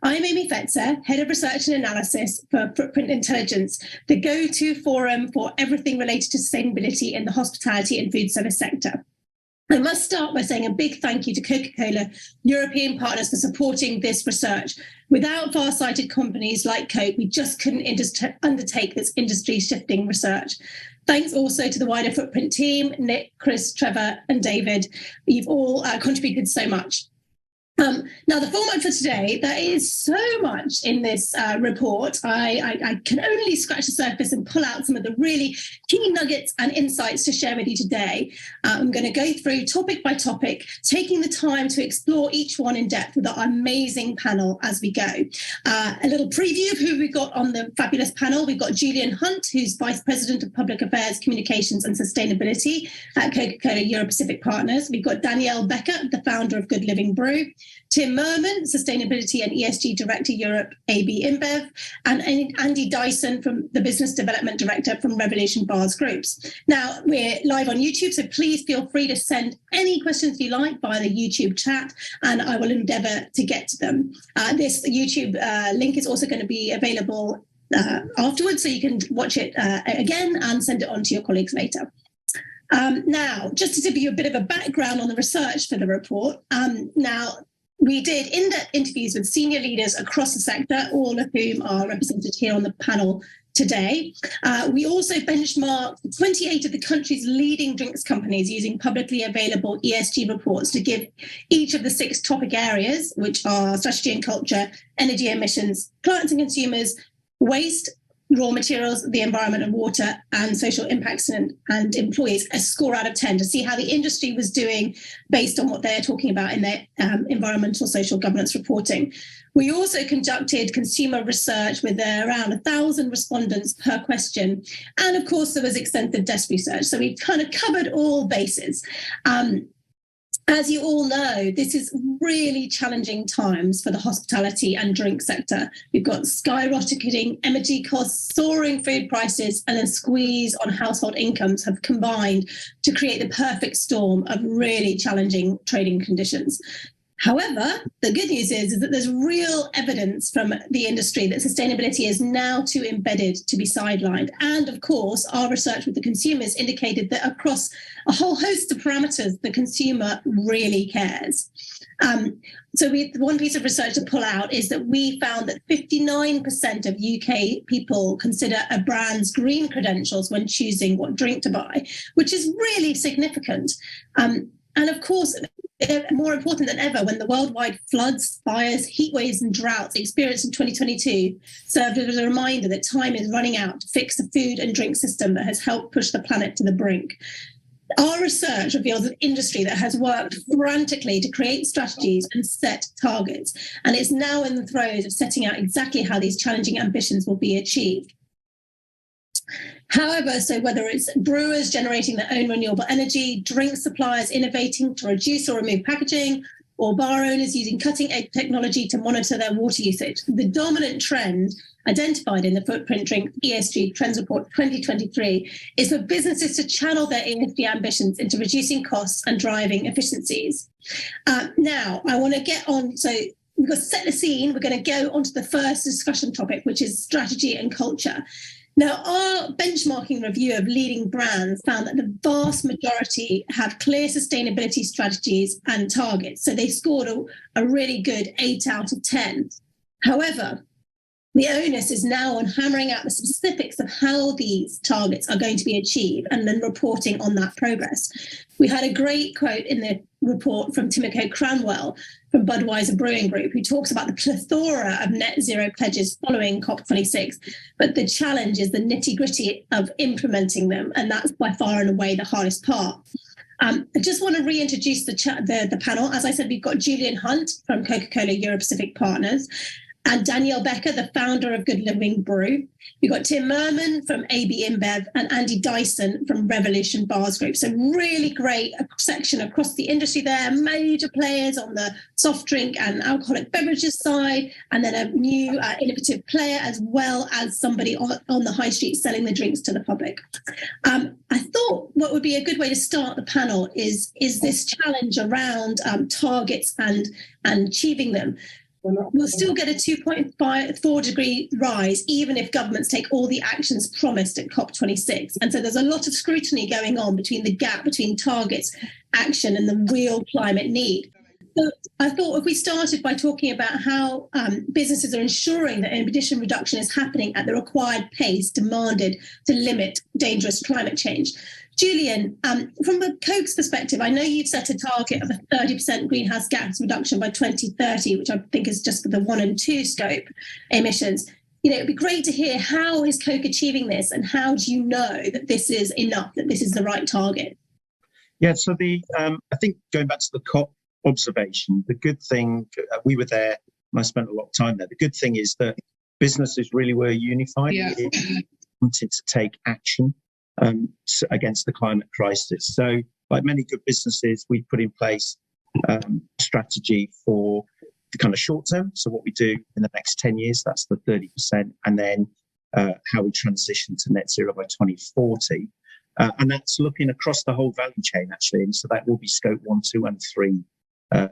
I'm Amy Fetzer, Head of Research and Analysis for Footprint Intelligence, the go-to forum for everything related to sustainability in the hospitality and food service sector. I must start by saying a big thank you to Coca-Cola European Partners for supporting this research. Without far-sighted companies like Coke, we just couldn't undertake this industry-shifting research. Thanks also to the wider Footprint team, Nick, Chris, Trevor, and David. You've all contributed so much. Now, the format for today, there is so much in this report. I can only scratch the surface and pull out some of the really key nuggets and insights to share with you today. I'm going to go through topic by topic, taking the time to explore each one in depth with our amazing panel as we go. A little preview of who we've got on the fabulous panel. We've got Julian Hunt, who's Vice President of Public Affairs, Communications and Sustainability at Coca-Cola Europacific Partners. We've got Danielle Becker, the founder of Good Living Brew. Tim Merman, Sustainability and ESG Director, Europe, AB InBev, and Andy Dyson, from the Business Development Director from Revolution Bars Groups. Now, we're live on YouTube, so please feel free to send any questions you like via the YouTube chat, and I will endeavour to get to them. This YouTube link is also going to be available afterwards, so you can watch it again and send it on to your colleagues later. Now, just to give you a bit of a background on the research for the report, we did in-depth interviews with senior leaders across the sector, all of whom are represented here on the panel today. We also benchmarked 28 of the country's leading drinks companies using publicly available ESG reports to give each of the 6 topic areas, which are strategy and culture, energy emissions, clients and consumers, waste, raw materials, the environment and water, and social impacts and employees, a score out of 10 to see how the industry was doing based on what they're talking about in their environmental social governance reporting. We also conducted consumer research with around 1,000 respondents per question. And of course, there was extensive desk research. So we kind of covered all bases. As you all know, this is really challenging times for the hospitality and drink sector. We've got skyrocketing energy costs, soaring food prices, and a squeeze on household incomes have combined to create the perfect storm of really challenging trading conditions. However, the good news is that there's real evidence from the industry that sustainability is now too embedded to be sidelined. And of course, our research with the consumers indicated that across a whole host of parameters, the consumer really cares. So one piece of research to pull out is that we found that 59% of UK people consider a brand's green credentials when choosing what drink to buy, which is really significant. And of course, more important than ever, when the worldwide floods, fires, heat waves and droughts experienced in 2022 served as a reminder that time is running out to fix the food and drink system that has helped push the planet to the brink. Our research reveals an industry that has worked frantically to create strategies and set targets, and is now in the throes of setting out exactly how these challenging ambitions will be achieved. However, so whether it's brewers generating their own renewable energy, drink suppliers innovating to reduce or remove packaging, or bar owners using cutting-edge technology to monitor their water usage, the dominant trend identified in the Footprint Drink ESG Trends Report 2023 is for businesses to channel their ESG ambitions into reducing costs and driving efficiencies. Now, I want to get on, so we've got to set the scene. We're going to go on to the first discussion topic, which is strategy and culture. Now, our benchmarking review of leading brands found that the vast majority have clear sustainability strategies and targets. So they scored a really good 8 out of 10. However, the onus is now on hammering out the specifics of how these targets are going to be achieved and then reporting on that progress. We had a great quote in the report from Timoko Cranwell from Budweiser Brewing Group, who talks about the plethora of net zero pledges following COP26, but the challenge is the nitty-gritty of implementing them, and that's by far and away the hardest part. I just want to reintroduce the panel. As I said, we've got Julian Hunt from Coca-Cola Europacific Partners, and Danielle Becker, the founder of Good Living Brew. We've got Tim Merman from AB InBev and Andy Dyson from Revolution Bars Group. So really great section across the industry there, major players on the soft drink and alcoholic beverages side, and then a new innovative player, as well as somebody on the high street selling the drinks to the public. I thought what would be a good way to start the panel is this challenge around targets and achieving them. we'll still get a 2.4 degree rise, even if governments take all the actions promised at COP26. And so there's a lot of scrutiny going on between the gap between targets, action, and the real climate need. So I thought if we started by talking about how businesses are ensuring that emission reduction is happening at the required pace demanded to limit dangerous climate change. Julian, from a Coke's perspective, I know you've set a target of a 30% greenhouse gas reduction by 2030, which I think is just for the 1 and 2 scope emissions. It'd be great to hear, how is Coke achieving this, and how do you know that this is enough, that this is the right target? Yeah, so I think going back to the COP observation, the good thing, we were there and I spent a lot of time there. The good thing is that businesses really were unified, wanted to take action against the climate crisis. So like many good businesses, we put in place a strategy for the kind of short term. So what we do in the next 10 years, that's the 30%, and then how we transition to net zero by 2040. And that's looking across the whole value chain, actually. And so that will be scope 1, 2, and 3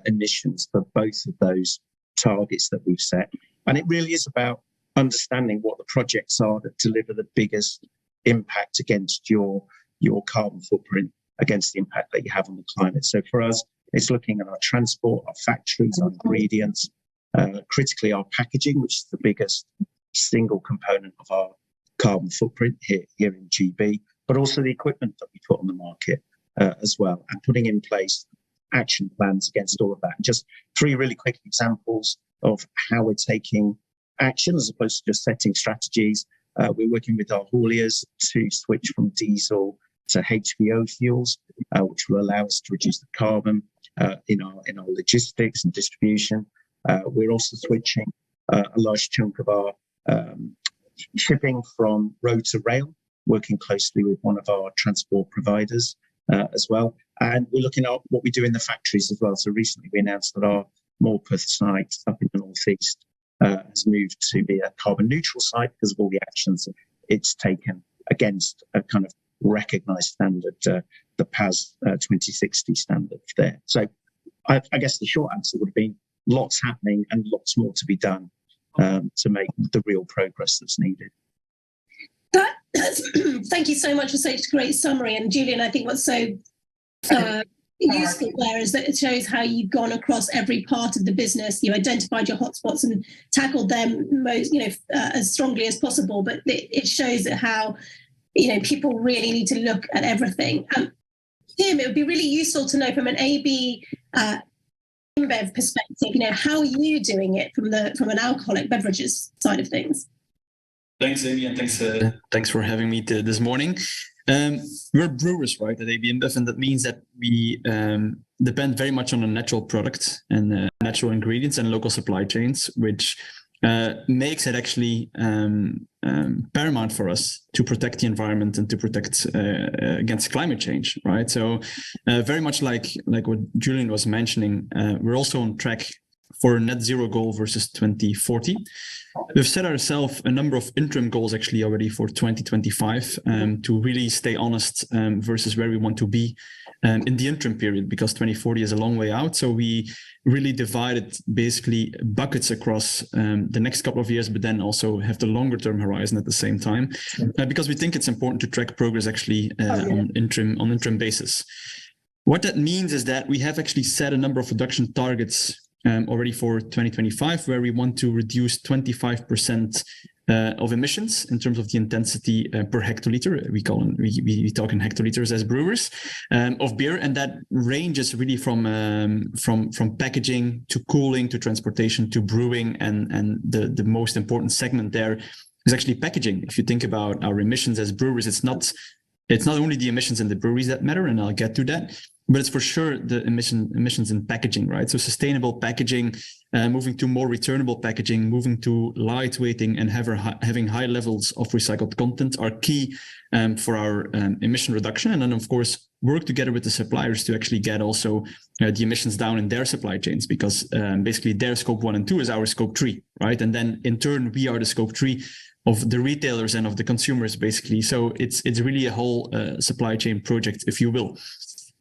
emissions for both of those targets that we've set. And it really is about understanding what the projects are that deliver the biggest impact against your carbon footprint, against the impact that you have on the climate. So for us, it's looking at our transport, our factories, our ingredients, critically our packaging, which is the biggest single component of our carbon footprint here in GB, but also the equipment that we put on the market as well, and putting in place action plans against all of that. Just 3 really quick examples of how we're taking action as opposed to just setting strategies. We're working with our hauliers to switch from diesel to HVO fuels, which will allow us to reduce the carbon in our logistics and distribution. We're also switching a large chunk of our shipping from road to rail, working closely with one of our transport providers as well. And we're looking at what we do in the factories as well. So recently we announced that our Morpeth site up in the northeast has moved to be a carbon neutral site because of all the actions it's taken against a kind of recognised standard, the PAS 2060 standard there. So I guess the short answer would have been lots happening and lots more to be done to make the real progress that's needed. Thank you so much for such a great summary. And Julian, I think what's so useful there is that it shows how you've gone across every part of the business. You identified your hotspots and tackled them most, as strongly as possible. But it shows how, people really need to look at everything. Tim, it would be really useful to know from an AB InBev perspective, how are you doing it from an alcoholic beverages side of things? Thanks, Amy, and thanks for having me this morning. We're brewers, right, at AB InBev, and that means that we depend very much on a natural product and natural ingredients and local supply chains, which makes it actually paramount for us to protect the environment and to protect against climate change, right? So very much like what Julian was mentioning, we're also on track for a net zero goal versus 2040. We've set ourselves a number of interim goals actually already for 2025 to really stay honest versus where we want to be in the interim period, because 2040 is a long way out. So we really divided basically buckets across the next couple of years, but then also have the longer term horizon at the same time, because we think it's important to track progress actually on interim basis. What that means is that we have actually set a number of reduction targets already for 2025, where we want to reduce 25% of emissions in terms of the intensity per hectoliter. We talk in hectoliters as brewers of beer, and that ranges really from packaging to cooling to transportation to brewing, and the most important segment there is actually packaging. If you think about our emissions as brewers, it's not only the emissions in the breweries that matter, and I'll get to that, but it's for sure the emissions in packaging, right? So sustainable packaging, moving to more returnable packaging, moving to lightweighting, and having high levels of recycled content are key for our emission reduction. And then, of course, work together with the suppliers to actually get also the emissions down in their supply chains, because basically their scope 1 and 2 is our scope 3, right? And then in turn, we are the scope 3 of the retailers and of the consumers, basically. So it's really a whole supply chain project, if you will.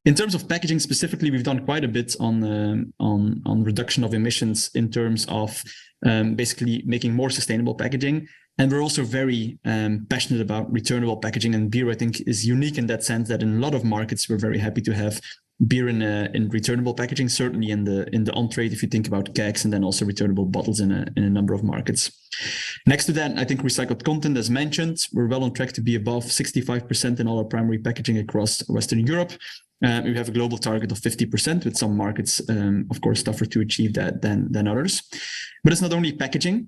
In terms of packaging specifically, we've done quite a bit on reduction of emissions in terms of basically making more sustainable packaging. And we're also very passionate about returnable packaging. And beer, I think, is unique in that sense that in a lot of markets, we're very happy to have beer in returnable packaging, certainly in the on-trade, if you think about kegs, and then also returnable bottles in a number of markets. Next to that, I think recycled content, as mentioned, we're well on track to be above 65% in all our primary packaging across Western Europe. We have a global target of 50%, with some markets, of course, tougher to achieve that than others. But it's not only packaging.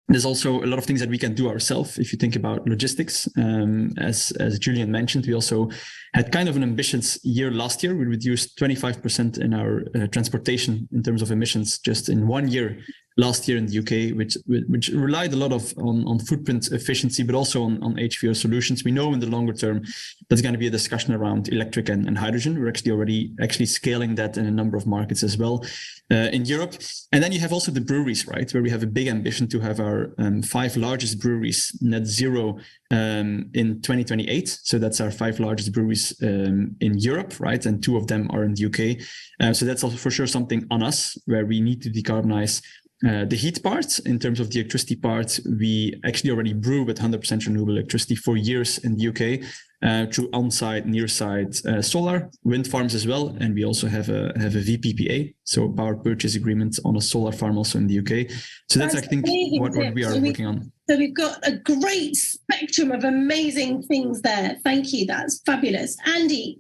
There's also a lot of things that we can do ourselves. If you think about logistics, as Julian mentioned, we also had kind of an ambitious year last year. We reduced 25% in our transportation in terms of emissions just in 1 year last year in the UK, which relied a lot on footprint efficiency, but also on HVO solutions. We know in the longer term, there's going to be a discussion around electric and hydrogen. We're already scaling that in a number of markets as well in Europe. And then you have also the breweries, right, where we have a big ambition to have our 5 largest breweries net zero in 2028. So that's our 5 largest breweries in Europe, right? And 2 of them are in the UK. So that's also for sure something on us where we need to decarbonize the heat part. In terms of the electricity part, we actually already brew with 100% renewable electricity for years in the UK through on-site, near-site solar, wind farms as well. And we also have a VPPA, so power purchase agreement on a solar farm also in the UK. So that's I think, what we are working on. So we've got a great spectrum of amazing things there. Thank you. That's fabulous. Andy,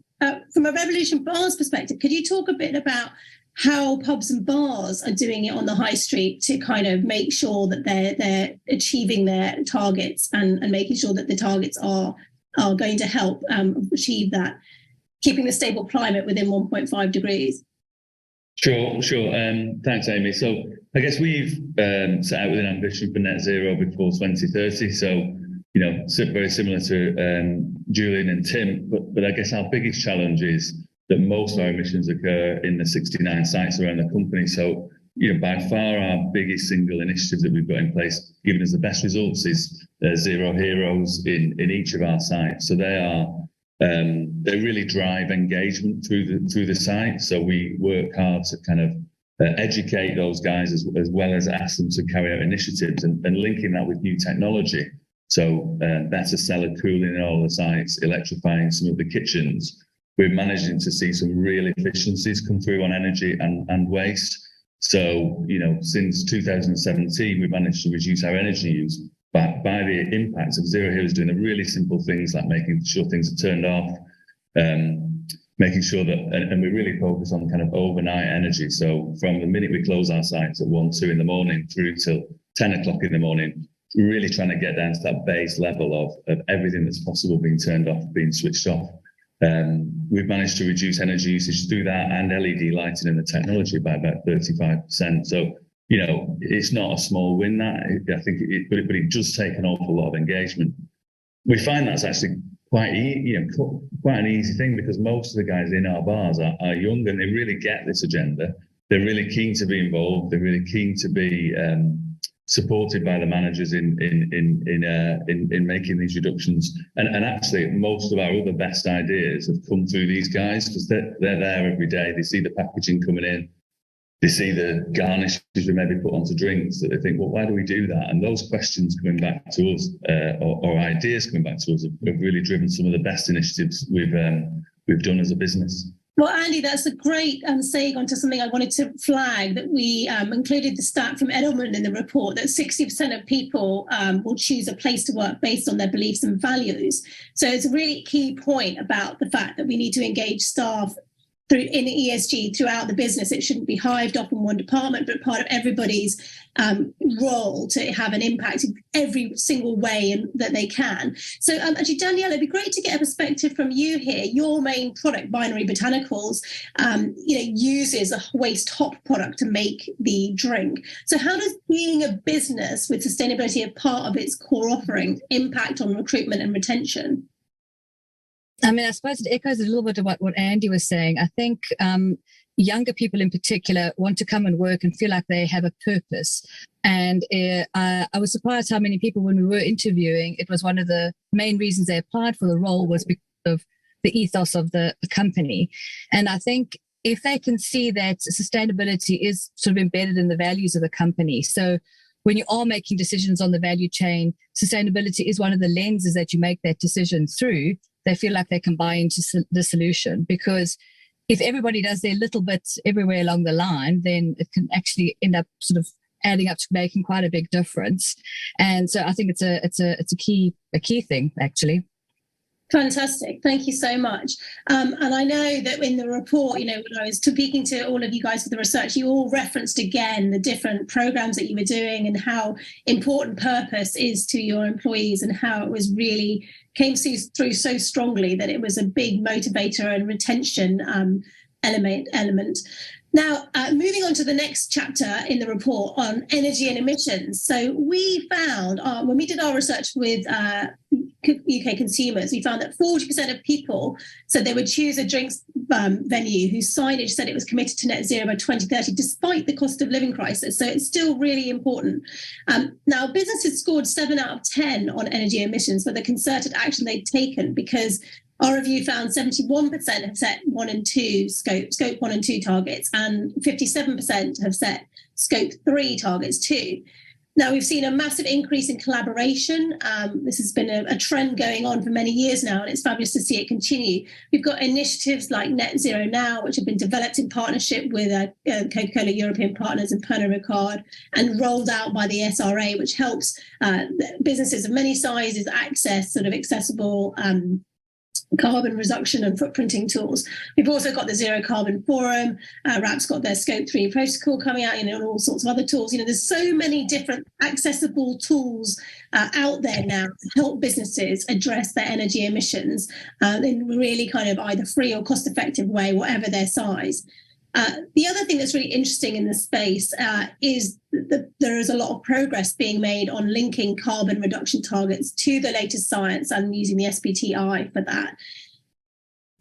from a Revolution Bars perspective, could you talk a bit about how pubs and bars are doing it on the high street to kind of make sure that they're achieving their targets and making sure that the targets are going to help achieve that, keeping the stable climate within 1.5 degrees? Sure. Thanks, Amy. So I guess we've set out with an ambition for net zero before 2030. So, very similar to Julian and Tim, but I guess our biggest challenge is that most of our emissions occur in the 69 sites around the company. So, by far our biggest single initiative that we've got in place, giving us the best results, is Zero Heroes in each of our sites. So they really drive engagement through the site. So we work hard to kind of educate those guys as well as ask them to carry out initiatives and linking that with new technology. So better cellar cooling in all the sites, electrifying some of the kitchens. We're managing to see some real efficiencies come through on energy and waste. So, since 2017, we've managed to reduce our energy use by the impact of Zero Heroes doing the really simple things like making sure things are turned off, making sure that, and we really focus on kind of overnight energy. So from the minute we close our sites at 1, 2 in the morning through till 10 o'clock in the morning, really trying to get down to that base level of everything that's possible being turned off, being switched off. We've managed to reduce energy usage through that and LED lighting and the technology by about 35%. So, it's not a small win that, I think, but it does take an awful lot of engagement. We find that's actually quite an easy thing because most of the guys in our bars are young and they really get this agenda. They're really keen to be involved. They're really keen to be supported by the managers in making these reductions. And actually, most of our other best ideas have come through these guys because they're there every day. They see the packaging coming in. They see the garnishes we maybe put onto drinks that they think, well, why do we do that? And those questions coming back to us or ideas coming back to us have really driven some of the best initiatives we've done as a business. Well, Andy, that's a great segue onto something I wanted to flag, that we included the stat from Edelman in the report that 60% of people will choose a place to work based on their beliefs and values. So it's a really key point about the fact that we need to engage staff in ESG throughout the business. It shouldn't be hived off in one department, but part of everybody's role to have an impact in every single way that they can. So actually, Danielle, it'd be great to get a perspective from you here. Your main product, Binary Botanicals, uses a waste hop product to make the drink. So how does being a business with sustainability as part of its core offering impact on recruitment and retention? I mean, I suppose it echoes a little bit about what Andy was saying. I think younger people in particular want to come and work and feel like they have a purpose. And I was surprised how many people, when we were interviewing, it was one of the main reasons they applied for the role was because of the ethos of the company. And I think if they can see that sustainability is sort of embedded in the values of the company, so when you are making decisions on the value chain, sustainability is one of the lenses that you make that decision through, they feel like they can buy into the solution. Because if everybody does their little bits everywhere along the line, then it can actually end up sort of adding up to making quite a big difference. And so I think it's a key thing, actually. Fantastic. Thank you so much. And I know that in the report, when I was speaking to all of you guys for the research, you all referenced again the different programs that you were doing and how important purpose is to your employees and how it was really came through so strongly that it was a big motivator and retention element. Now, moving on to the next chapter in the report on energy and emissions. So we found when we did our research with UK consumers, we found that 40% of people said they would choose a drinks venue whose signage said it was committed to net zero by 2030, despite the cost of living crisis. So it's still really important. Now, businesses scored 7 out of 10 on energy emissions for the concerted action they'd taken, because our review found 71% have set scope 1 and 2 targets, and 57% have set scope 3 targets too. Now, we've seen a massive increase in collaboration. This has been a trend going on for many years now, and it's fabulous to see it continue. We've got initiatives like Net Zero Now, which have been developed in partnership with Coca-Cola European Partners and Pernod Ricard, and rolled out by the SRA, which helps businesses of many sizes access sort of accessible carbon reduction and footprinting tools. We've also got the Zero Carbon Forum. RAP's got their Scope 3 protocol coming out, and all sorts of other tools. There's so many different accessible tools out there now to help businesses address their energy emissions in really kind of either free or cost-effective way, whatever their size. The other thing that's really interesting in this space is that there is a lot of progress being made on linking carbon reduction targets to the latest science and using the SBTI for that.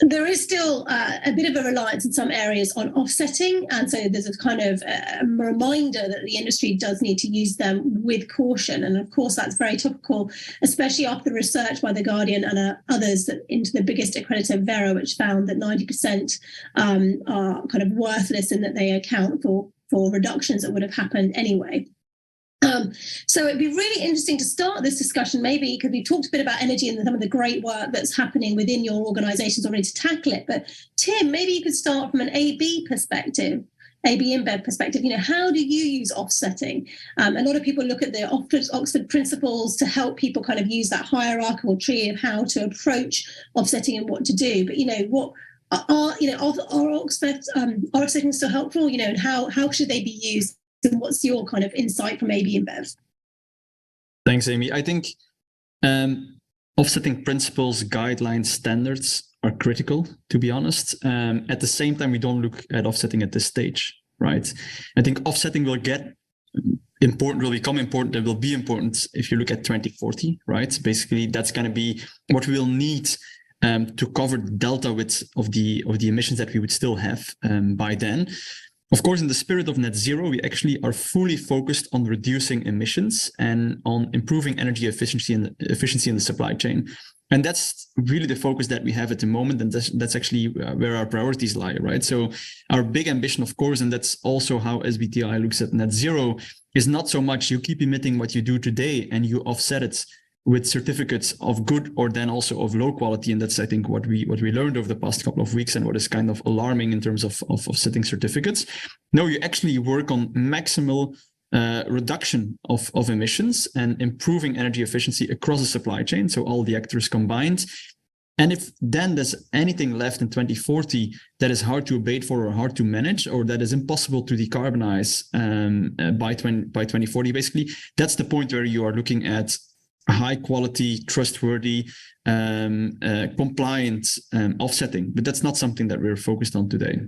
There is still a bit of a reliance in some areas on offsetting, and so there's a kind of a reminder that the industry does need to use them with caution. And of course, that's very topical, especially after research by The Guardian and others into the biggest accreditor, Vera, which found that 90% are kind of worthless in that they account for reductions that would have happened anyway. So it'd be really interesting to start this discussion, maybe because we talked a bit about energy and some of the great work that's happening within your organizations already to tackle it. But Tim, maybe you could start from an AB perspective, AB InBev perspective. How do you use offsetting? A lot of people look at the Oxford principles to help people kind of use that hierarchical tree of how to approach offsetting and what to do. But what are offsetting still helpful? And how should they be used? And what's your kind of insight from AB InBev? Thanks, Amy. I think offsetting principles, guidelines, standards are critical, to be honest. At the same time, we don't look at offsetting at this stage, right? I think offsetting will become important, and will be important if you look at 2040, right? Basically, that's going to be what we will need to cover the delta of the emissions that we would still have by then. Of course, in the spirit of net zero, we actually are fully focused on reducing emissions and on improving energy efficiency in the supply chain. And that's really the focus that we have at the moment. And that's actually where our priorities lie, right? So our big ambition, of course, and that's also how SBTI looks at net zero, is not so much you keep emitting what you do today and you offset it with certificates of good or then also of low quality. And that's, I think, what we learned over the past couple of weeks and what is kind of alarming in terms of setting certificates. No, you actually work on maximal reduction of emissions and improving energy efficiency across the supply chain. So all the actors combined. And if then there's anything left in 2040 that is hard to abate for or hard to manage, or that is impossible to decarbonize by 2040, basically, that's the point where you are looking at high quality, trustworthy, compliant offsetting. But that's not something that we're focused on today.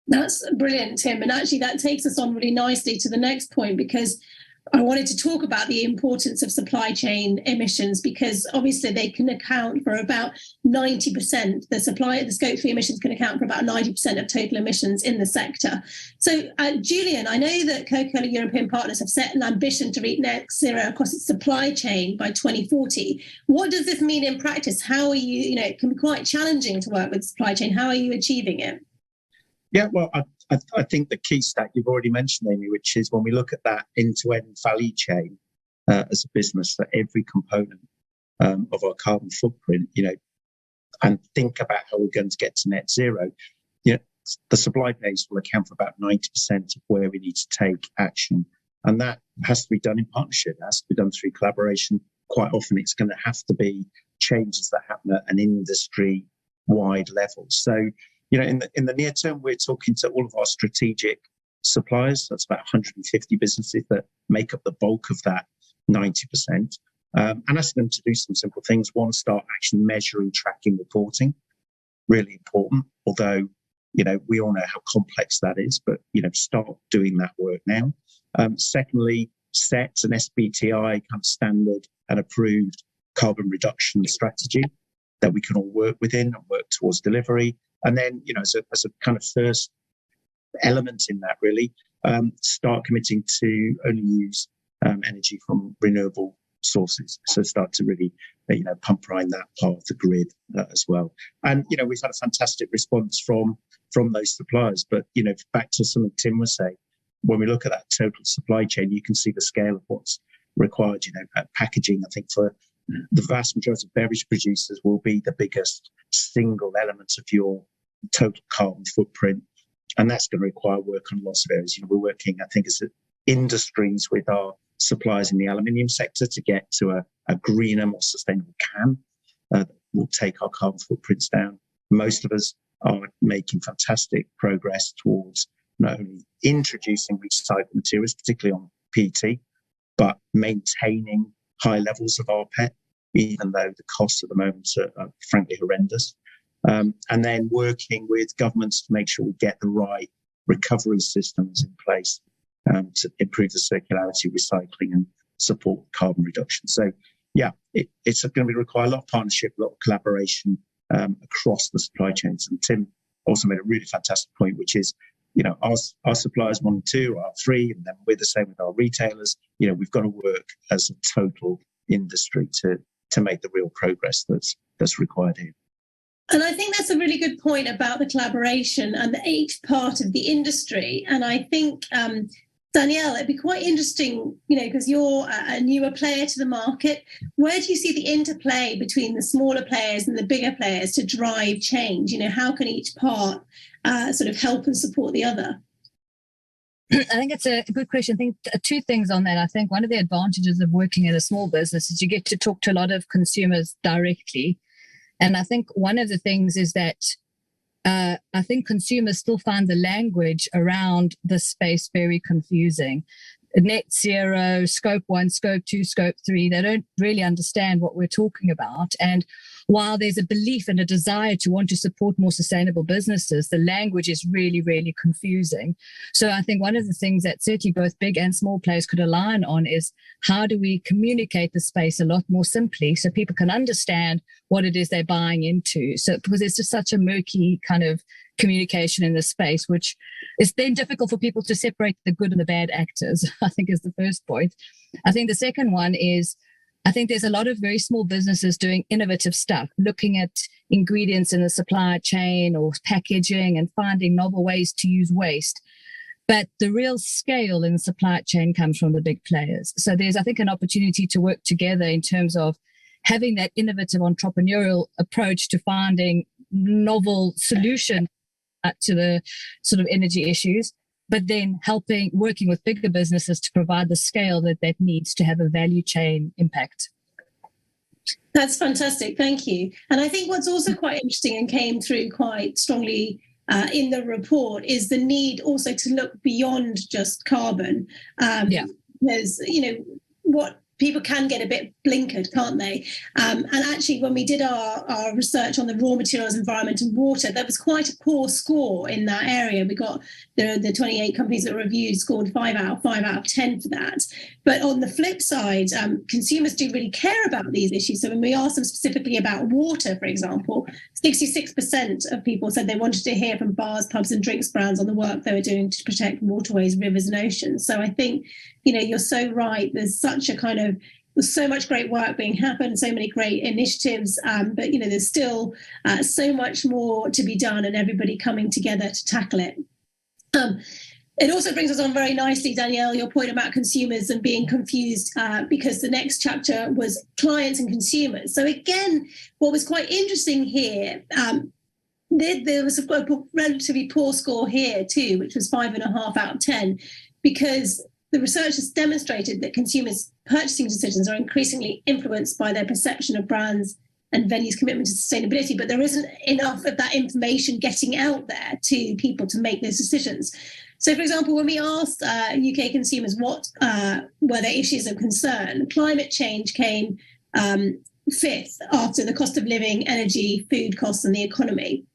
That's brilliant, Tim. And actually that takes us on really nicely to the next point, because I wanted to talk about the importance of supply chain emissions, because obviously they can account for about 90%. The Scope 3 emissions can account for about 90% of total emissions in the sector. So, Julian, I know that Coca-Cola European Partners have set an ambition to reach net zero across its supply chain by 2040. What does this mean in practice? How are you, it can be quite challenging to work with supply chain. How are you achieving it? Yeah, well, I think the key stat you've already mentioned, Amy, which is when we look at that end-to-end value chain as a business for every component of our carbon footprint, and think about how we're going to get to net zero, the supply base will account for about 90% of where we need to take action. And that has to be done in partnership. It has to be done through collaboration. Quite often it's going to have to be changes that happen at an industry-wide level. So, in the near term, we're talking to all of our strategic suppliers. That's about 150 businesses that make up the bulk of that 90%. And ask them to do some simple things. One, start actually measuring, tracking, reporting. Really important. Although, we all know how complex that is, but, start doing that work now. Secondly, set an SBTI kind of standard and approved carbon reduction strategy that we can all work within and work towards delivery. And then, as a kind of first element in that, really, start committing to only use energy from renewable sources. So start to really, pump prime that part of the grid as well. And, we've had a fantastic response from those suppliers. But, back to something Tim was saying, when we look at that total supply chain, you can see the scale of what's required. Packaging, I think, for the vast majority of beverage producers will be the biggest single element of your total carbon footprint. And that's going to require work on lots of areas. We're working, I think, as industries with our suppliers in the aluminium sector to get to a greener, more sustainable can that will take our carbon footprints down. Most of us are making fantastic progress towards not only introducing recycled materials, particularly on PET, but maintaining high levels of rPET, even though the costs at the moment are frankly horrendous. And then working with governments to make sure we get the right recovery systems in place to improve the circularity, recycling, and support carbon reduction. So, it's going to require a lot of partnership, a lot of collaboration across the supply chains. And Tim also made a really fantastic point, which is, our suppliers 1 and 2 are 3, and then we're the same with our retailers. We've got to work as a total industry to make the real progress that's required here. And I think that's a really good point about the collaboration and each part of the industry. And I think, Danielle, it'd be quite interesting, because you're a newer player to the market. Where do you see the interplay between the smaller players and the bigger players to drive change? How can each part sort of help and support the other? I think it's a good question. I think 2 things on that. I think one of the advantages of working in a small business is you get to talk to a lot of consumers directly. And I think one of the things is that I think consumers still find the language around this space very confusing. Net zero, scope 1, scope 2, scope 3, they don't really understand what we're talking about. And while there's a belief and a desire to want to support more sustainable businesses, the language is really, really confusing. So I think one of the things that certainly both big and small players could align on is how do we communicate the space a lot more simply so people can understand what it is they're buying into. So because it's just such a murky kind of communication in the space, which is then difficult for people to separate the good and the bad actors, I think is the first point. I think the second one is, I think there's a lot of very small businesses doing innovative stuff, looking at ingredients in the supply chain or packaging and finding novel ways to use waste. But the real scale in the supply chain comes from the big players. So there's, I think, an opportunity to work together in terms of having that innovative entrepreneurial approach to finding novel solutions to the sort of energy issues, but then working with bigger businesses to provide the scale that needs to have a value chain impact. That's fantastic. Thank you. And I think what's also quite interesting and came through quite strongly in the report is the need also to look beyond just carbon. Because, what people can get a bit blinkered, can't they? And actually, when we did our research on the raw materials, environment and water, there was quite a poor score in that area. We got the 28 companies that were reviewed scored 5 out of 10 for that. But on the flip side, consumers do really care about these issues. So when we asked them specifically about water, for example, 66% of people said they wanted to hear from bars, pubs and drinks brands on the work they were doing to protect waterways, rivers and oceans. So I think, you're so right. There's so much great work being happened, so many great initiatives, but there's still so much more to be done, and everybody coming together to tackle it. It also brings us on very nicely, Danielle, your point about consumers and being confused, because the next chapter was clients and consumers. So again, what was quite interesting here, there was a relatively poor score here too, which was 5.5 out of 10, because the research has demonstrated that consumers' purchasing decisions are increasingly influenced by their perception of brands and venues' commitment to sustainability, but there isn't enough of that information getting out there to people to make those decisions. So, for example, when we asked UK consumers what were their issues of concern, climate change came fifth after the cost of living, energy, food costs and the economy.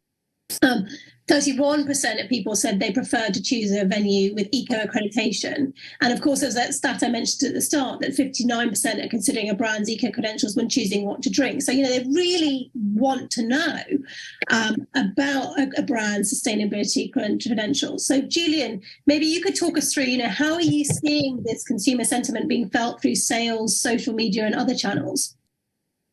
31% of people said they preferred to choose a venue with eco accreditation. And of course, there's that stat I mentioned at the start that 59% are considering a brand's eco credentials when choosing what to drink. So, they really want to know about a brand's sustainability credentials. So, Julian, maybe you could talk us through, how are you seeing this consumer sentiment being felt through sales, social media and other channels?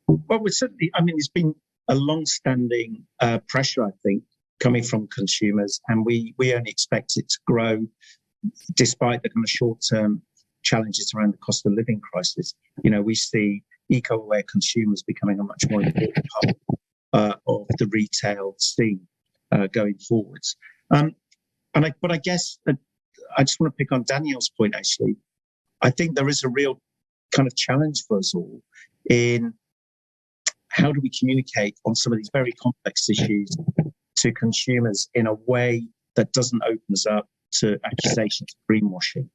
Well, we're certainly, it's been a long-standing pressure, I think, coming from consumers, and we only expect it to grow despite the kind of short-term challenges around the cost of living crisis. We see eco-aware consumers becoming a much more important part of the retail scene going forwards. But I guess I just want to pick on Danielle's point, actually. I think there is a real kind of challenge for us all in how do we communicate on some of these very complex issues to consumers in a way that doesn't open us up to accusations of greenwashing.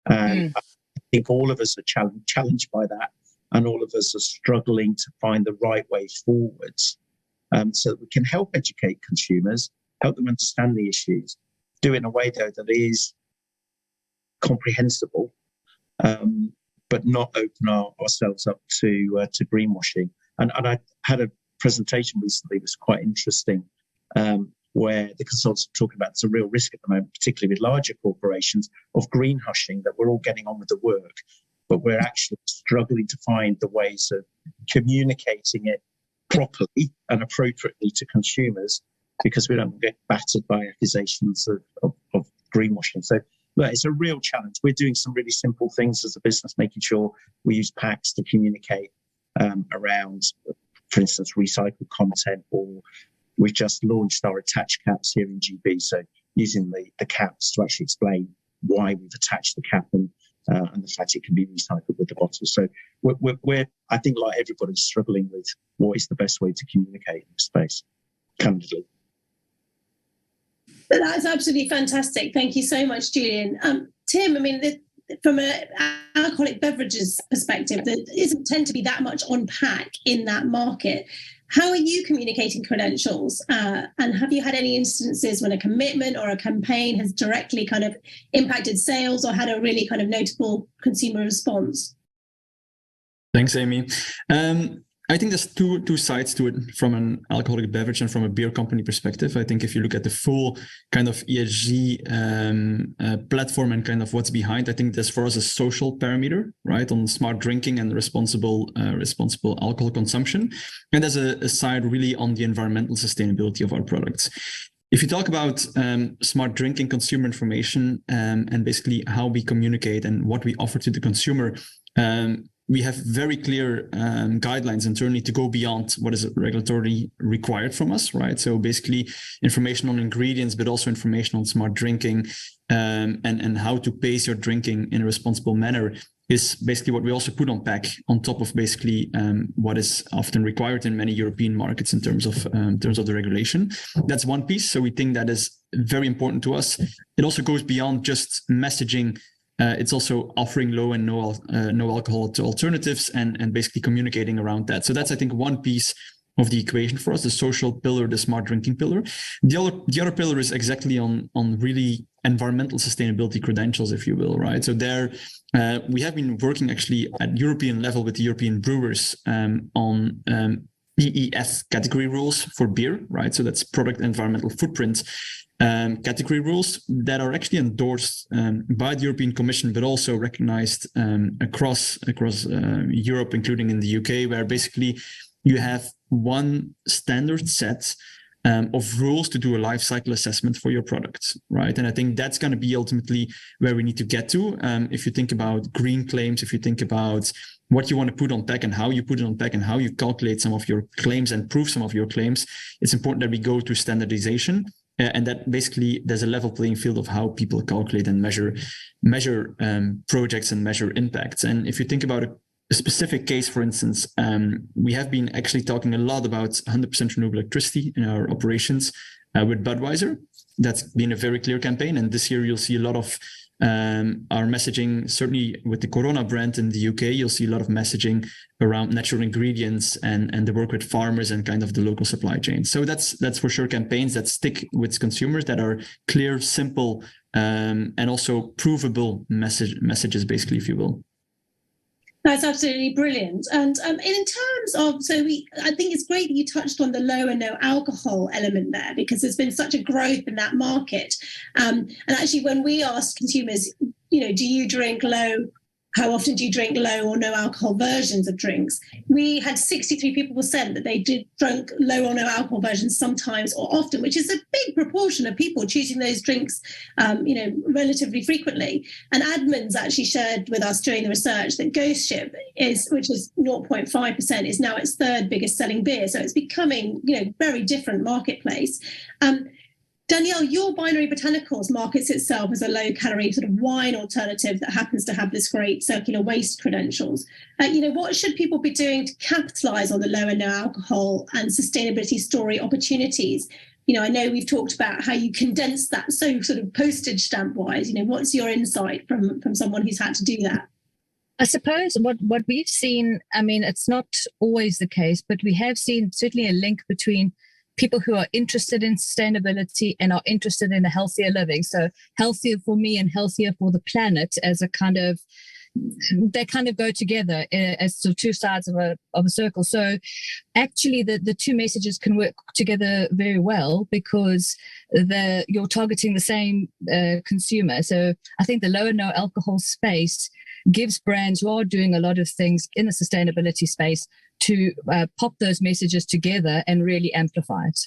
And I think all of us are challenged by that, and all of us are struggling to find the right way forwards so that we can help educate consumers, help them understand the issues, do it in a way, though, that is comprehensible, but not open ourselves up to greenwashing. And I had a presentation recently that was quite interesting, where the consultants were talking about it's a real risk at the moment, particularly with larger corporations, of green hushing, that we're all getting on with the work, but we're actually struggling to find the ways of communicating it properly and appropriately to consumers, because we don't get battered by accusations of greenwashing. So look, it's a real challenge. We're doing some really simple things as a business, making sure we use packs to communicate around, for instance, recycled content, or we've just launched our attached caps here in GB. So using the caps to actually explain why we've attached the cap and the fact it can be recycled with the bottle. So we're I think, like everybody, struggling with what is the best way to communicate in this space, candidly. That's absolutely fantastic. Thank you so much, Julian. Tim, from an alcoholic beverages perspective, there doesn't tend to be that much on pack in that market. How are you communicating credentials? And have you had any instances when a commitment or a campaign has directly kind of impacted sales or had a really kind of notable consumer response? Thanks, Amy. I think there's two sides to it from an alcoholic beverage and from a beer company perspective. I think if you look at the full kind of ESG platform and kind of what's behind, I think there's for us a social parameter, right, on smart drinking and responsible alcohol consumption. And there's a side really on the environmental sustainability of our products. If you talk about smart drinking, consumer information, and basically how we communicate and what we offer to the consumer, we have very clear guidelines internally to go beyond what is regulatory required from us, right? So basically information on ingredients, but also information on smart drinking and how to pace your drinking in a responsible manner is basically what we also put on pack on top of basically what is often required in many European markets in terms of the regulation. That's one piece. So we think that is very important to us. It also goes beyond just messaging It's also offering low and no alcohol alternatives and basically communicating around that. So that's, I think, one piece of the equation for us, the social pillar, the smart drinking pillar. The other pillar is exactly on really environmental sustainability credentials, if you will, right? So there, we have been working actually at European level with the European brewers on PEF category rules for beer, right? So that's product environmental footprint category rules that are actually endorsed by the European Commission, but also recognized across Europe, including in the UK, where basically you have one standard set of rules to do a life cycle assessment for your product, right? And I think that's going to be ultimately where we need to get to. If you think about green claims, if you think about what you want to put on pack and how you put it on pack and how you calculate some of your claims and prove some of your claims, it's important that we go to standardization. And that basically there's a level playing field of how people calculate and measure projects and measure impacts. And if you think about a specific case, for instance, we have been actually talking a lot about 100% renewable electricity in our operations with Budweiser. That's been a very clear campaign. And this year you'll see a lot of our messaging, certainly with the Corona brand in the UK, you'll see a lot of messaging around natural ingredients and the work with farmers and kind of the local supply chain. So that's for sure campaigns that stick with consumers, that are clear, simple, and also provable messages, basically, if you will. That's absolutely brilliant. And in terms of, I think it's great that you touched on the low and no alcohol element there, because there's been such a growth in that market. And actually, when we asked consumers, do you drink low? How often do you drink low or no alcohol versions of drinks? We had 63% that they did drink low or no alcohol versions sometimes or often, which is a big proportion of people choosing those drinks, relatively frequently. And Admins actually shared with us during the research that Ghost Ship which is 0.5%, is now its third biggest selling beer. So it's becoming, very different marketplace. Danielle, your Binary Botanicals markets itself as a low-calorie sort of wine alternative that happens to have this great circular waste credentials. What should people be doing to capitalise on the low and no alcohol and sustainability story opportunities? I know we've talked about how you condense that so sort of postage stamp-wise. What's your insight from someone who's had to do that? I suppose what we've seen, it's not always the case, but we have seen certainly a link between people who are interested in sustainability and are interested in a healthier living. So healthier for me and healthier for the planet as a kind of, they kind of go together as sort of two sides of a circle. So actually the two messages can work together very well because you're targeting the same consumer. So I think the low and no alcohol space gives brands who are doing a lot of things in the sustainability space to pop those messages together and really amplify it.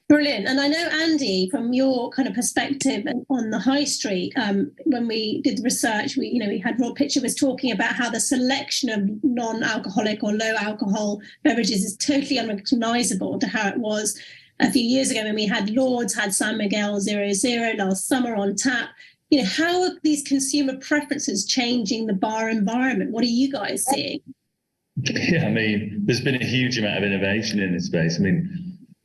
Brilliant. And I know, Andy, from your kind of perspective on the high street, when we did the research, we had Rob Pitcher was talking about how the selection of non-alcoholic or low alcohol beverages is totally unrecognizable to how it was a few years ago when we had Lords, had San Miguel 00 last summer on tap. How are these consumer preferences changing the bar environment? What are you guys seeing? Yeah, there's been a huge amount of innovation in this space.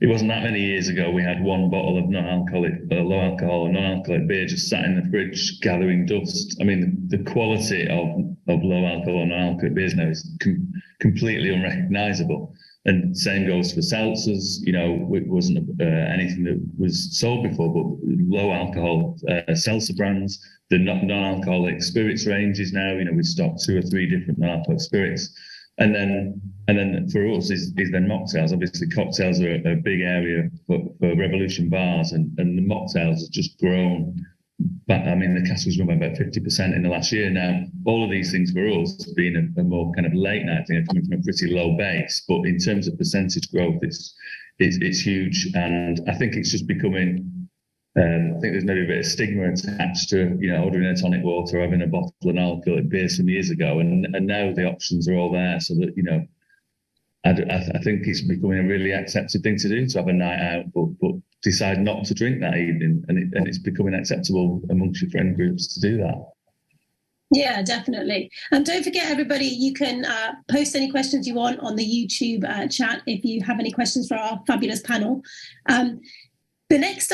It wasn't that many years ago we had one bottle of non-alcoholic, low alcohol or non-alcoholic beer just sat in the fridge gathering dust. The quality of low alcohol and non-alcoholic beers now is completely unrecognizable. And same goes for seltzers. It wasn't anything that was sold before, but low alcohol seltzer brands, the non-alcoholic spirits ranges now. We've stocked 2 or 3 different non-alcoholic spirits. And then for us is then mocktails. Obviously, cocktails are a big area for Revolution bars, and the mocktails have just grown. But the category's grown by about 50% in the last year. Now, all of these things for us being a more kind of late night thing, coming from a pretty low base. But in terms of percentage growth, it's huge, and I think it's just becoming. I think there's maybe a bit of stigma attached to, ordering a tonic water or having a bottle of alcoholic beer some years ago. And now the options are all there so that, I think it's becoming a really accepted thing to do, to have a night out, but decide not to drink that evening. And it's becoming acceptable amongst your friend groups to do that. Yeah, definitely. And don't forget, everybody, you can post any questions you want on the YouTube chat if you have any questions for our fabulous panel. The next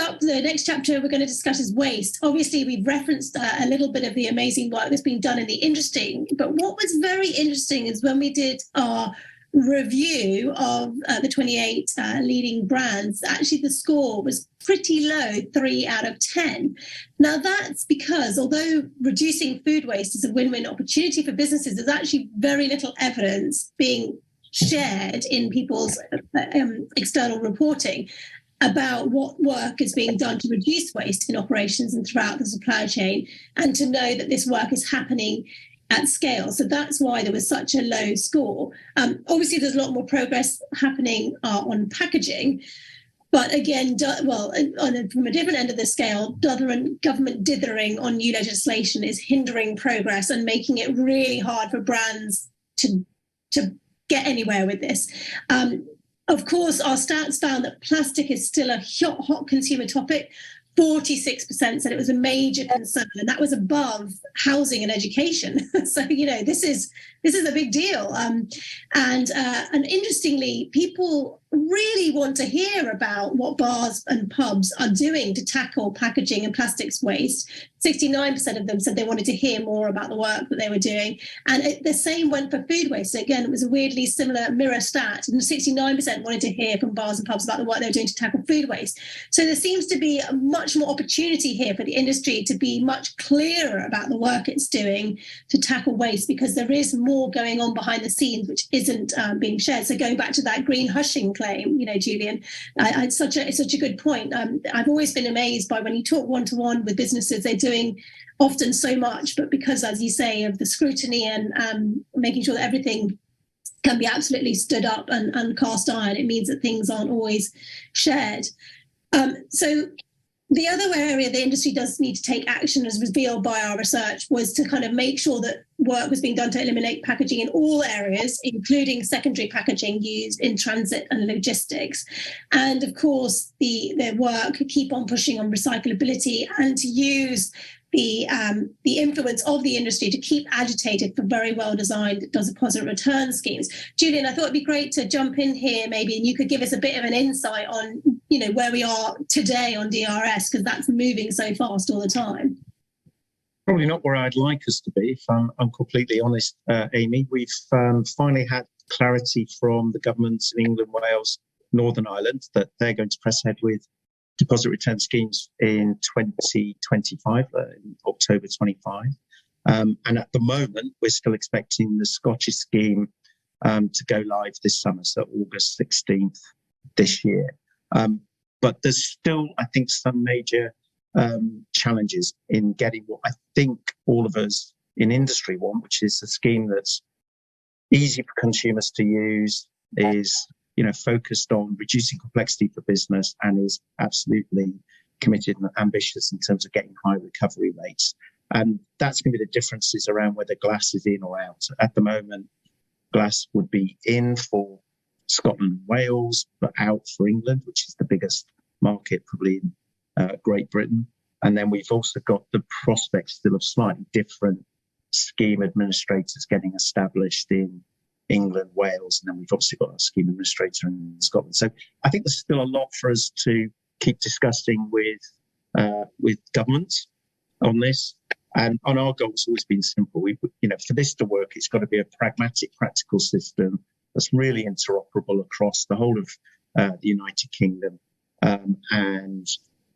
chapter we're going to discuss is waste. Obviously, we've referenced a little bit of the amazing work that's been done in the industry. But what was very interesting is when we did our review of the 28 leading brands, actually the score was pretty low, 3 out of 10. Now, that's because although reducing food waste is a win-win opportunity for businesses, there's actually very little evidence being shared in people's external reporting about what work is being done to reduce waste in operations and throughout the supply chain, and to know that this work is happening at scale. So that's why there was such a low score. Obviously, there's a lot more progress happening on packaging. But again, from a different end of the scale, government dithering on new legislation is hindering progress and making it really hard for brands to get anywhere with this. Of course, our stats found that plastic is still a hot consumer topic. 46% said it was a major concern, and that was above housing and education. So, this is a big deal. And interestingly, people really want to hear about what bars and pubs are doing to tackle packaging and plastics waste. 69% of them said they wanted to hear more about the work that they were doing. And the same went for food waste. So again, it was a weirdly similar mirror stat. And 69% wanted to hear from bars and pubs about the work they were doing to tackle food waste. So there seems to be much more opportunity here for the industry to be much clearer about the work it's doing to tackle waste, because there is more going on behind the scenes which isn't being shared. So going back to that green hushing claim, Julian, it's such a good point. I've always been amazed by when you talk one-to-one with businesses, they're doing often so much, but because, as you say, of the scrutiny and making sure that everything can be absolutely stood up and cast iron, it means that things aren't always shared. So the other area the industry does need to take action, as revealed by our research, was to kind of make sure that work was being done to eliminate packaging in all areas, including secondary packaging used in transit and logistics. And of course, the work keep on pushing on recyclability and to use the influence of the industry to keep agitated for very well-designed deposit return schemes. Julian, I thought it'd be great to jump in here maybe, and you could give us a bit of an insight on, where we are today on DRS, because that's moving so fast all the time. Probably not where I'd like us to be, if I'm completely honest, Amy. We've finally had clarity from the governments in England, Wales, Northern Ireland that they're going to press ahead with deposit return schemes in 2025, in October 25. And at the moment, we're still expecting the Scottish scheme to go live this summer, so August 16th this year. But there's still, I think, some major challenges in getting what I think all of us in industry want, which is a scheme that's easy for consumers to use, is focused on reducing complexity for business, and is absolutely committed and ambitious in terms of getting high recovery rates. And that's going to be the differences around whether glass is in or out. At the moment, glass would be in for Scotland and Wales, but out for England, which is the biggest market probably in Great Britain. And then we've also got the prospect still of slightly different scheme administrators getting established in England, Wales, and then we've obviously got a scheme administrator in Scotland. So I think there's still a lot for us to keep discussing with governments on this. And our goal's always been simple. For this to work, it's got to be a pragmatic, practical system that's really interoperable across the whole of the United Kingdom. And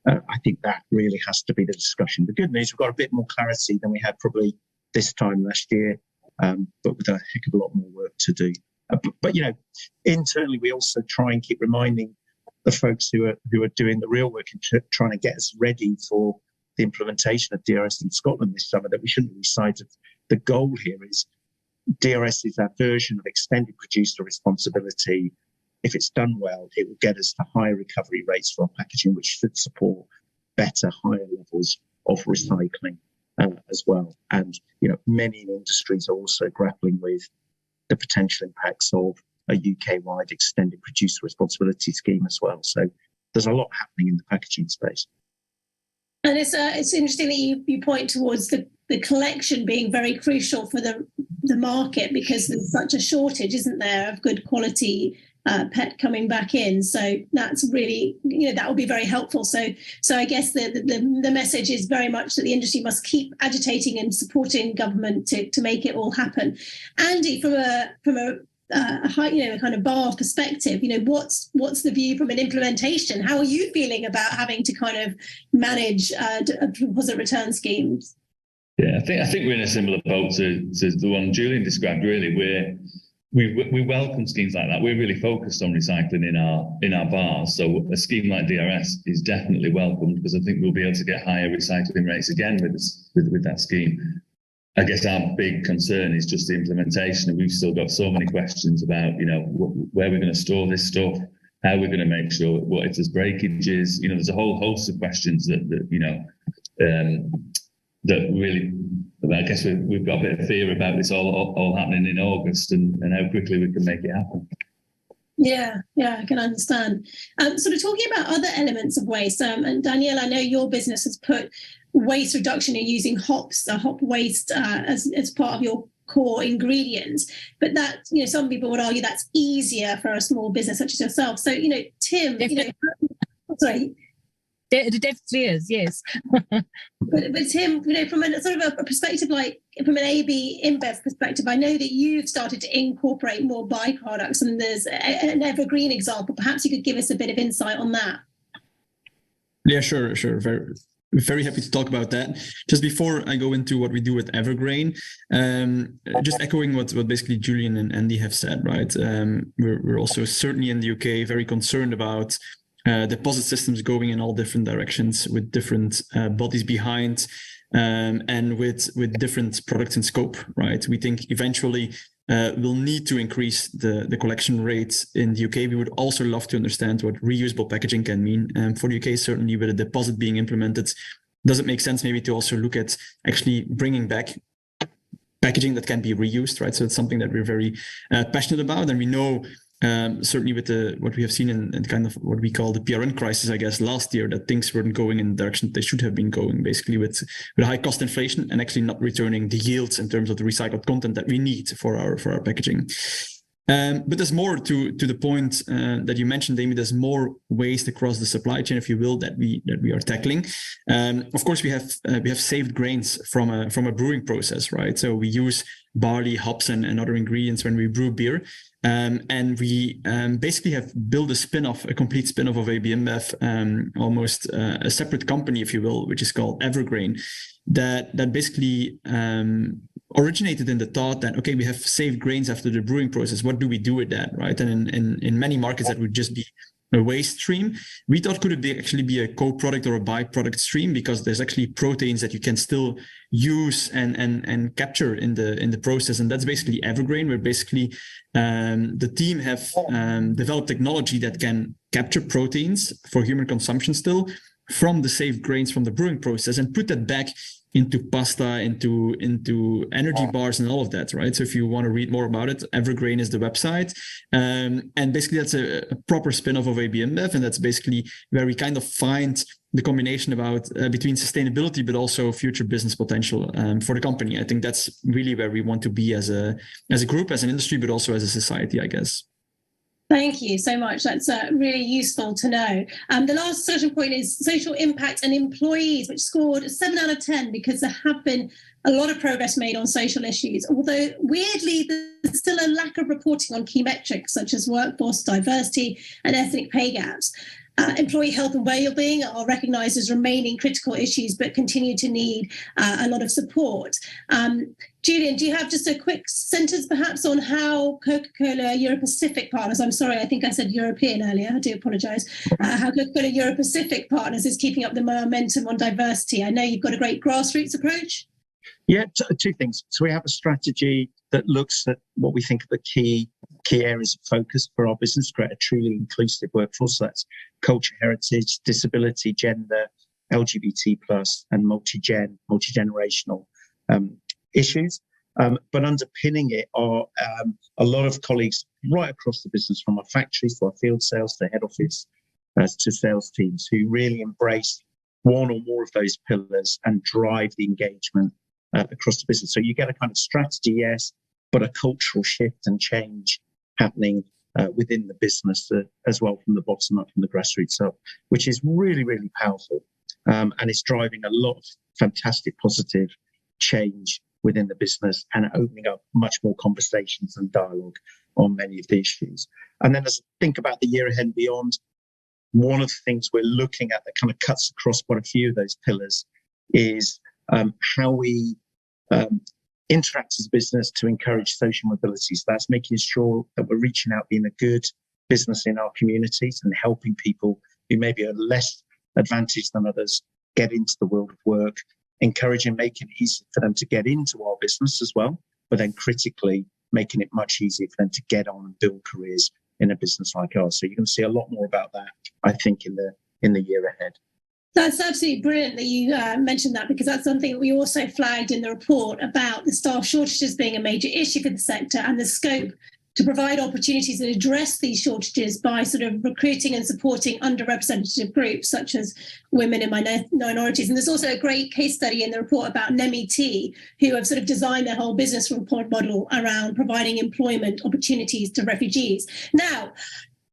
I think that really has to be the discussion. The good news, we've got a bit more clarity than we had probably this time last year, but with a heck of a lot more work to do. But internally, we also try and keep reminding the folks who are doing the real work and trying to get us ready for the implementation of DRS in Scotland this summer, that we shouldn't lose sight of the goal here is DRS is our version of extended producer responsibility. If it's done well, it will get us to higher recovery rates for our packaging, which should support better, higher levels of recycling as well. And, many industries are also grappling with the potential impacts of a UK-wide extended producer responsibility scheme as well. So there's a lot happening in the packaging space. And it's interesting that you point towards the collection being very crucial for the market, because there's such a shortage, isn't there, of good quality pet coming back in. So that's really, that will be very helpful. So I guess the message is very much that the industry must keep agitating and supporting government to make it all happen. Andy, from a high, kind of bar perspective, what's the view from an implementation? How are you feeling about having to kind of manage deposit return schemes? Yeah, I think we're in a similar boat to the one Julian described. Really, we welcome schemes like that. We're really focused on recycling in our bars. So a scheme like DRS is definitely welcomed, because I think we'll be able to get higher recycling rates again with that scheme. I guess our big concern is just the implementation, and we've still got so many questions about, where we're going to store this stuff, how we're going to make sure, what if there's breakages. There's a whole host of questions that really, I guess we've got a bit of fear about this all happening in August, and how quickly we can make it happen. Yeah, I can understand. Sort of talking about other elements of waste, and Danielle, I know your business has put waste reduction and using hops, hop waste as part of your core ingredients, but that, some people would argue that's easier for a small business such as yourself. So, Tim, sorry. It definitely is, yes. but Tim, from a sort of a perspective, like from an AB InBev perspective, I know that you've started to incorporate more byproducts, and there's an evergreen example. Perhaps you could give us a bit of insight on that. Yeah, sure. Very happy to talk about that. Just before I go into what we do with Evergreen, just echoing what basically Julian and Andy have said, right? We're also certainly in the UK very concerned about deposit systems going in all different directions with different bodies behind, and with different products in scope, right? We think eventually we'll need to increase the collection rates in the UK. We would also love to understand what reusable packaging can mean. For the UK, certainly with a deposit being implemented, does it make sense maybe to also look at actually bringing back packaging that can be reused, right? So it's something that we're very passionate about, and we know certainly with what we have seen in kind of what we call the PRN crisis, I guess, last year, that things weren't going in the direction they should have been going, basically with high cost inflation and actually not returning the yields in terms of the recycled content that we need for our packaging. But there's more to the point that you mentioned, Amy. There's more waste across the supply chain, if you will, that we are tackling. Of course, we have saved grains from a brewing process, right? So we use barley, hops, and other ingredients when we brew beer. And we basically have built a complete spin-off of AB InBev, almost a separate company, if you will, which is called Evergreen, that basically originated in the thought that, okay, we have saved grains after the brewing process. What do we do with that, right? And in many markets, that would just be a waste stream. We thought, could it actually be a co-product or a byproduct stream, because there's actually proteins that you can still use and capture in the process. And that's basically Evergreen, where basically the team have developed technology that can capture proteins for human consumption still from the saved grains from the brewing process, and put that back into pasta, into energy bars and all of that, right? So if you want to read more about it, Evergreen is the website. And basically that's a proper spin-off of AB InBev, and that's basically where we kind of find the combination between sustainability but also future business potential for the company. I think that's really where we want to be as a group, as an industry, but also as a society, I guess. Thank you so much. That's really useful to know. The last discussion point is social impact and employees, which scored 7 out of 10, because there have been a lot of progress made on social issues, although weirdly there's still a lack of reporting on key metrics such as workforce diversity and ethnic pay gaps. Employee health and well-being are recognised as remaining critical issues, but continue to need a lot of support. Julian, do you have just a quick sentence perhaps on how Coca-Cola Europacific Partners, I'm sorry, I think I said European earlier, I do apologise, how Coca-Cola Europacific Partners is keeping up the momentum on diversity? I know you've got a great grassroots approach. Yeah, two things. So we have a strategy that looks at what we think are the key areas of focus for our business, create a truly inclusive workforce. So that's culture, heritage, disability, gender, LGBT+, and multi-generational issues. But underpinning it are a lot of colleagues right across the business, from our factories to our field sales to head office to sales teams, who really embrace one or more of those pillars and drive the engagement across the business. So you get a kind of strategy, yes, but a cultural shift and change happening within the business as well, from the bottom up, from the grassroots up, which is really, really powerful. And it's driving a lot of fantastic positive change within the business and opening up much more conversations and dialogue on many of the issues. And then as I think about the year ahead and beyond, one of the things we're looking at that kind of cuts across quite a few of those pillars is how we interact as a business to encourage social mobility. So that's making sure that we're reaching out, being a good business in our communities and helping people who maybe are less advantaged than others get into the world of work, encouraging, making it easy for them to get into our business as well, but then critically making it much easier for them to get on and build careers in a business like ours. So you're going to see a lot more about that, I think, in the year ahead. That's absolutely brilliant that you mentioned that, because that's something that we also flagged in the report about the staff shortages being a major issue for the sector and the scope to provide opportunities that address these shortages by sort of recruiting and supporting underrepresented groups such as women and minorities. And there's also a great case study in the report about NEMET, who have sort of designed their whole business report model around providing employment opportunities to refugees. Now,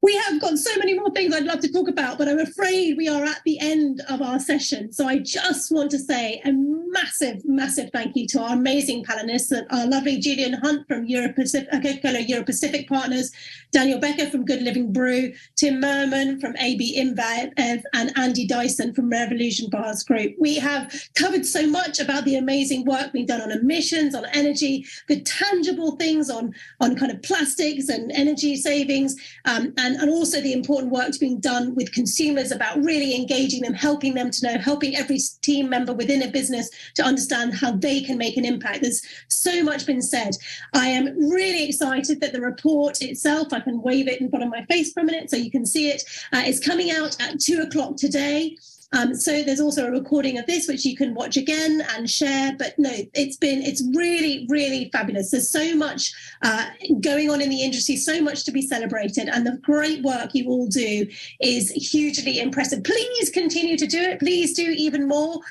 we have got so many more things I'd love to talk about, but I'm afraid we are at the end of our session. So I just want to say a massive, massive thank you to our amazing panelists, our lovely Julian Hunt from Coca-Cola Europacific Partners, Daniel Becker from Good Living Brew, Tim Merman from AB InBev, and Andy Dyson from Revolution Bars Group. We have covered so much about the amazing work being done on emissions, on energy, the tangible things on kind of plastics and energy savings, and also the important work being done with consumers about really engaging them, helping them to know, helping every team member within a business to understand how they can make an impact. There's so much been said. I am really excited that the report itself, I can wave it in front of my face for a minute so you can see it, is coming out at 2:00 today. So there's also a recording of this, which you can watch again and share. But no, it's really, really fabulous. There's so much going on in the industry, so much to be celebrated. And the great work you all do is hugely impressive. Please continue to do it. Please do even more.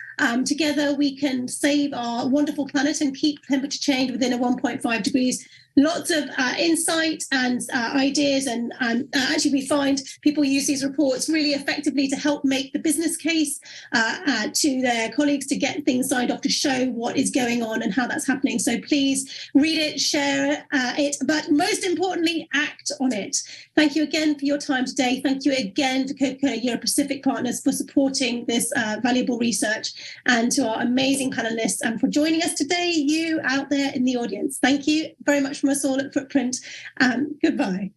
Together, we can save our wonderful planet and keep temperature change within a 1.5 degrees. Lots of insight and ideas, and actually we find people use these reports really effectively to help make the business case to their colleagues to get things signed off, to show what is going on and how that's happening. So please read it, share it, but most importantly, act on it. Thank you again for your time today. Thank you again to Coca-Cola Europacific Partners for supporting this valuable research, and to our amazing panelists and for joining us today, you out there in the audience. Thank you very much from us all at Footprint. Goodbye.